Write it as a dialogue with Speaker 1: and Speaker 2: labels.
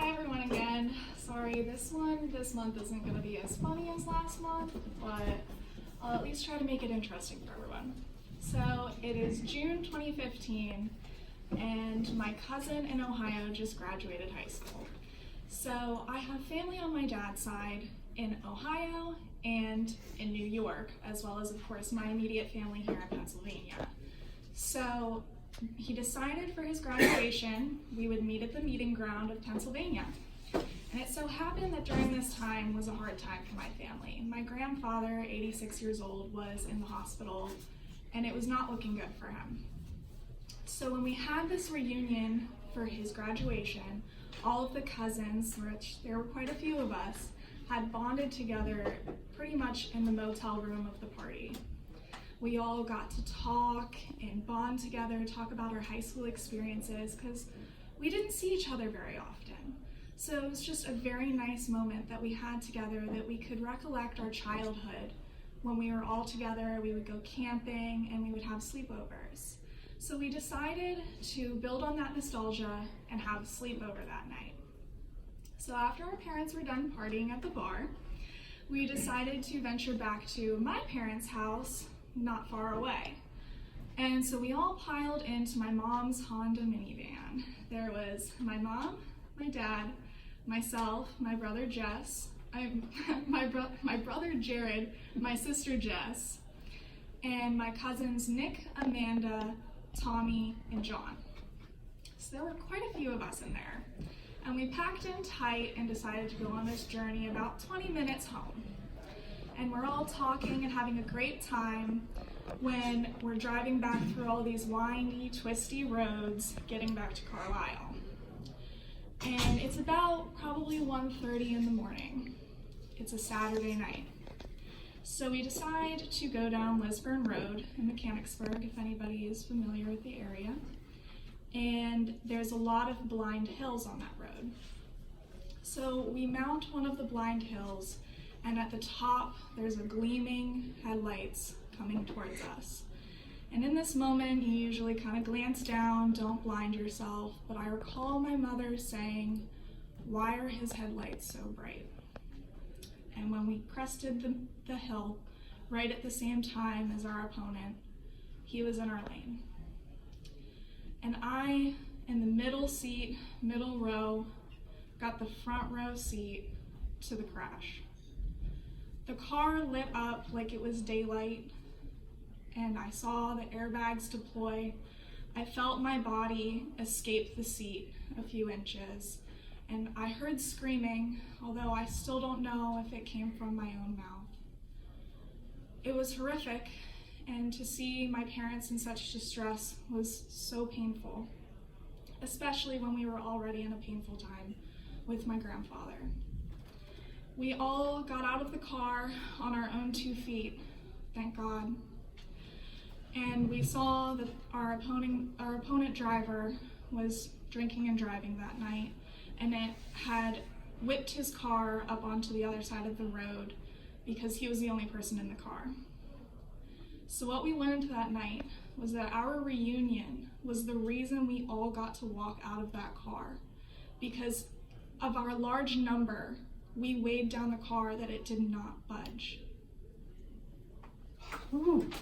Speaker 1: Hi everyone again. Sorry, this month isn't going to be as funny as last month, but I'll at least try to make it interesting for everyone. So it is June 2015, and my cousin in Ohio just graduated high school. So I have family on my dad's side in Ohio and in New York, as well as, of course, my immediate family here in Pennsylvania. So he decided for his graduation we would meet at the meeting ground of Pennsylvania. And it so happened that during this time was a hard time for my family. My grandfather, 86 years old, was in the hospital, and it was not looking good for him. So when we had this reunion for his graduation, all of the cousins, which there were quite a few of us, had bonded together pretty much in the motel room of the party. We all got to talk and bond together, talk about our high school experiences, because we didn't see each other very often. So it was just a very nice moment that we had together, that we could recollect our childhood. When we were all together, we would go camping and we would have sleepovers. So we decided to build on that nostalgia and have a sleepover that night. So after our parents were done partying at the bar, we decided to venture back to my parents' house not far away. And so we all piled into my mom's Honda minivan. There was my mom, my dad, myself, my brother Jess, my brother Jared, my sister Jess, and my cousins Nick, Amanda, Tommy, and John. So there were quite a few of us in there. And we packed in tight and decided to go on this journey about 20 minutes home. And we're all talking and having a great time when we're driving back through all these windy, twisty roads, getting back to Carlisle. And it's about probably 1:30 in the morning. It's a Saturday night. So we decide to go down Lisburn Road in Mechanicsburg, if anybody is familiar with the area. And there's a lot of blind hills on that road. So we mount one of the blind hills, and at the top there's a gleaming headlights coming towards us. And in this moment, you usually kind of glance down, don't blind yourself, but I recall my mother saying, "Why are his headlights so bright?" And when we crested the hill, right at the same time as our opponent, he was in our lane. And I, in the middle seat, middle row, got the front row seat to the crash. The car lit up like it was daylight, and I saw the airbags deploy. I felt my body escape the seat a few inches, and I heard screaming, although I still don't know if it came from my own mouth. It was horrific, and to see my parents in such distress was so painful, especially when we were already in a painful time with my grandfather. We all got out of the car on our own 2 feet, thank God. And we saw that our opponent driver was drinking and driving that night, and it had whipped his car up onto the other side of the road because he was the only person in the car. So what we learned that night was that our reunion was the reason we all got to walk out of that car. Because of our large number, we weighed down the car that it did not budge. Ooh.